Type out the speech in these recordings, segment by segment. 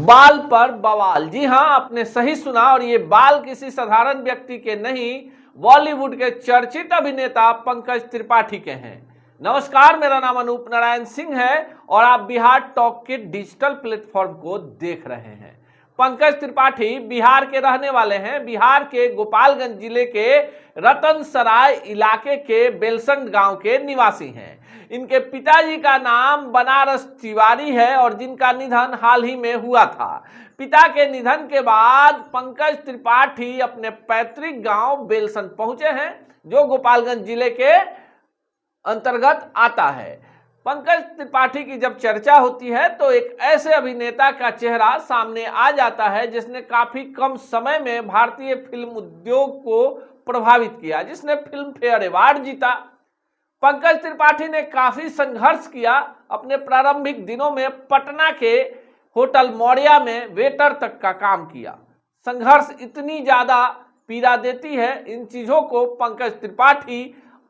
बाल पर बवाल। जी हां, आपने सही सुना, और ये बाल किसी साधारण व्यक्ति के नहीं, बॉलीवुड के चर्चित अभिनेता पंकज त्रिपाठी के हैं। नमस्कार, मेरा नाम अनूप नारायण सिंह है और आप बिहार टॉक के डिजिटल प्लेटफॉर्म को देख रहे हैं। पंकज त्रिपाठी बिहार के रहने वाले हैं। बिहार के गोपालगंज जिले के रतनसराय इलाके के बेलसंड गांव के निवासी हैं। इनके पिताजी का नाम बनारस तिवारी है और जिनका निधन हाल ही में हुआ था। पिता के निधन के बाद पंकज त्रिपाठी अपने पैतृक गांव बेलसंड पहुंचे हैं, जो गोपालगंज जिले के अंतर्गत आता है। पंकज त्रिपाठी की जब चर्चा होती है तो एक ऐसे अभिनेता का चेहरा सामने आ जाता है जिसने काफी कम समय में भारतीय फिल्म उद्योग को प्रभावित किया, जिसने फिल्म फेयर अवार्ड जीता। पंकज त्रिपाठी ने काफी संघर्ष किया। अपने प्रारंभिक दिनों में पटना के होटल मौर्या में वेटर तक का काम किया। संघर्ष इतनी ज्यादा पीड़ा देती है, इन चीजों को पंकज त्रिपाठी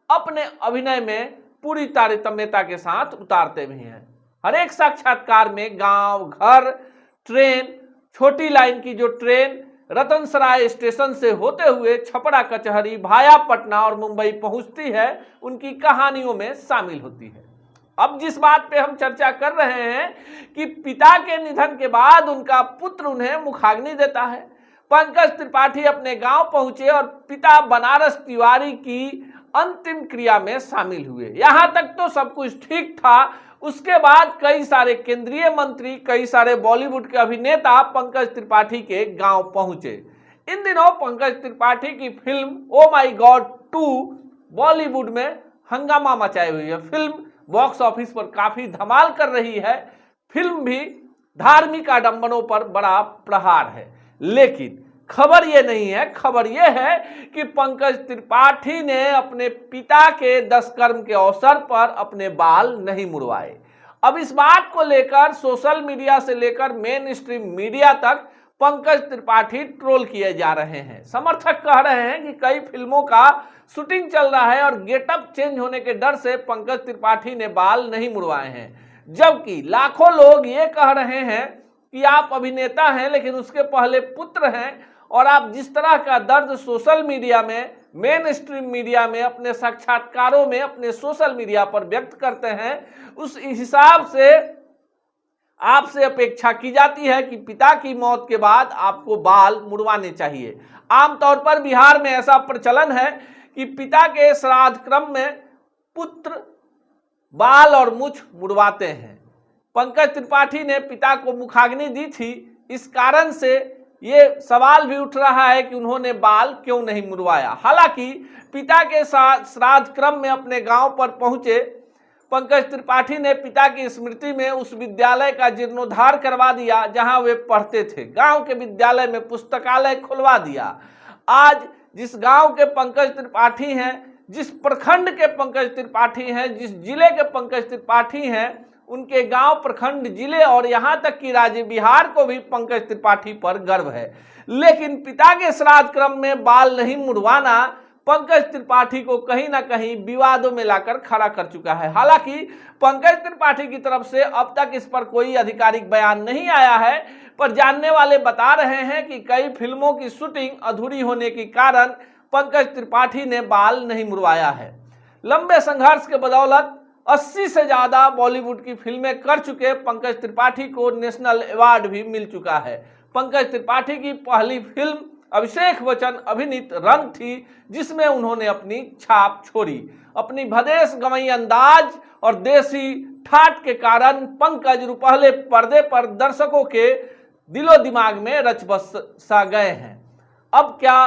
अपने अभिनय में पूरी तारतम्यता के साथ उतारते भी हैं। हर एक साक्षात्कार में गांव, घर, ट्रेन, छोटी लाइन की जो ट्रेन रतनसराय स्टेशन से होते हुए छपरा, कचहरी, भाया पटना और मुंबई पहुंचती है, उनकी कहानियों में शामिल होती है। अब जिस बात पे हम चर्चा कर रहे हैं कि पिता के निधन के बाद उनका पुत्र उन्हें मुखाग्नि देता है। पंकज त्रिपाठी अपने गांव पहुंचे और पिता बनारस तिवारी की अंतिम क्रिया में शामिल हुए। यहां तक तो सब कुछ ठीक था। उसके बाद कई सारे केंद्रीय मंत्री, कई सारे बॉलीवुड के अभिनेता पंकज त्रिपाठी के गांव पहुंचे। इन दिनों पंकज त्रिपाठी की फिल्म ओ माई गॉड 2 बॉलीवुड में हंगामा मचाई हुई है। फिल्म बॉक्स ऑफिस पर काफी धमाल कर रही है। फिल्म भी धार्मिक आडंबरों पर बड़ा प्रहार है। लेकिन खबर यह नहीं है, खबर यह है कि पंकज त्रिपाठी ने अपने पिता के दशकर्म के अवसर पर अपने बाल नहीं मुड़वाए। अब इस बात को लेकर सोशल मीडिया से लेकर मेन स्ट्रीम मीडिया तक पंकज त्रिपाठी ट्रोल किए जा रहे हैं। समर्थक कह रहे हैं कि कई फिल्मों का शूटिंग चल रहा है और गेटअप चेंज होने के डर से पंकज त्रिपाठी ने बाल नहीं मुड़वाए हैं, जबकि लाखों लोग ये कह रहे हैं कि आप अभिनेता हैं लेकिन उसके पहले पुत्र हैं, और आप जिस तरह का दर्द सोशल मीडिया में, मेन स्ट्रीम मीडिया में, अपने साक्षात्कारों में, अपने सोशल मीडिया पर व्यक्त करते हैं, उस हिसाब से आपसे अपेक्षा की जाती है कि पिता की मौत के बाद आपको बाल मुड़वाने चाहिए। आमतौर पर बिहार में ऐसा प्रचलन है कि पिता के श्राद्ध क्रम में पुत्र बाल और मूंछ मुड़वाते हैं। पंकज त्रिपाठी ने पिता को मुखाग्नि दी थी, इस कारण से ये सवाल भी उठ रहा है कि उन्होंने बाल क्यों नहीं मुड़वाया। हालांकि पिता के श्राद्ध क्रम में अपने गांव पर पहुंचे पंकज त्रिपाठी ने पिता की स्मृति में उस विद्यालय का जीर्णोद्धार करवा दिया जहां वे पढ़ते थे। गांव के विद्यालय में पुस्तकालय खुलवा दिया। आज जिस गांव के पंकज त्रिपाठी हैं, जिस प्रखंड के पंकज त्रिपाठी हैं, जिस जिले के पंकज त्रिपाठी हैं, उनके गांव, प्रखंड, जिले और यहां तक कि राज्य बिहार को भी पंकज त्रिपाठी पर गर्व है। लेकिन पिता के श्राद्ध क्रम में बाल नहीं मुड़वाना पंकज त्रिपाठी को कहीं ना कहीं विवादों में लाकर खड़ा कर चुका है। हालांकि पंकज त्रिपाठी की तरफ से अब तक इस पर कोई आधिकारिक बयान नहीं आया है, पर जानने वाले बता रहे हैं कि कई फिल्मों की शूटिंग अधूरी होने के कारण पंकज त्रिपाठी ने बाल नहीं मुड़वाया है। लंबे संघर्ष के बदौलत 80 से ज्यादा बॉलीवुड की फिल्में कर चुके पंकज त्रिपाठी को नेशनल अवार्ड भी मिल चुका है। पंकज त्रिपाठी की पहली फिल्म अभिषेक बच्चन अभिनीत रंग थी, जिसमें उन्होंने अपनी छाप छोड़ी। अपनी भदेश गवई अंदाज और देसी ठाट के कारण पंकज पहले पर्दे पर दर्शकों के दिलो दिमाग में रच बस सा गए हैं। अब क्या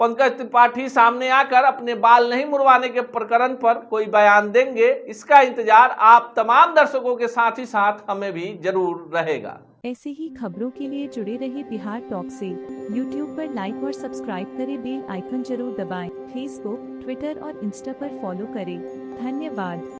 पंकज त्रिपाठी सामने आकर अपने बाल नहीं मुड़वाने के प्रकरण पर कोई बयान देंगे? इसका इंतजार आप तमाम दर्शकों के साथ ही साथ हमें भी जरूर रहेगा। ऐसे ही खबरों के लिए जुड़े रहे बिहार टॉक से। यूट्यूब पर लाइक और सब्सक्राइब करें, बेल आइकन जरूर दबाएं। फेसबुक, ट्विटर और इंस्टा पर फॉलो करें। धन्यवाद।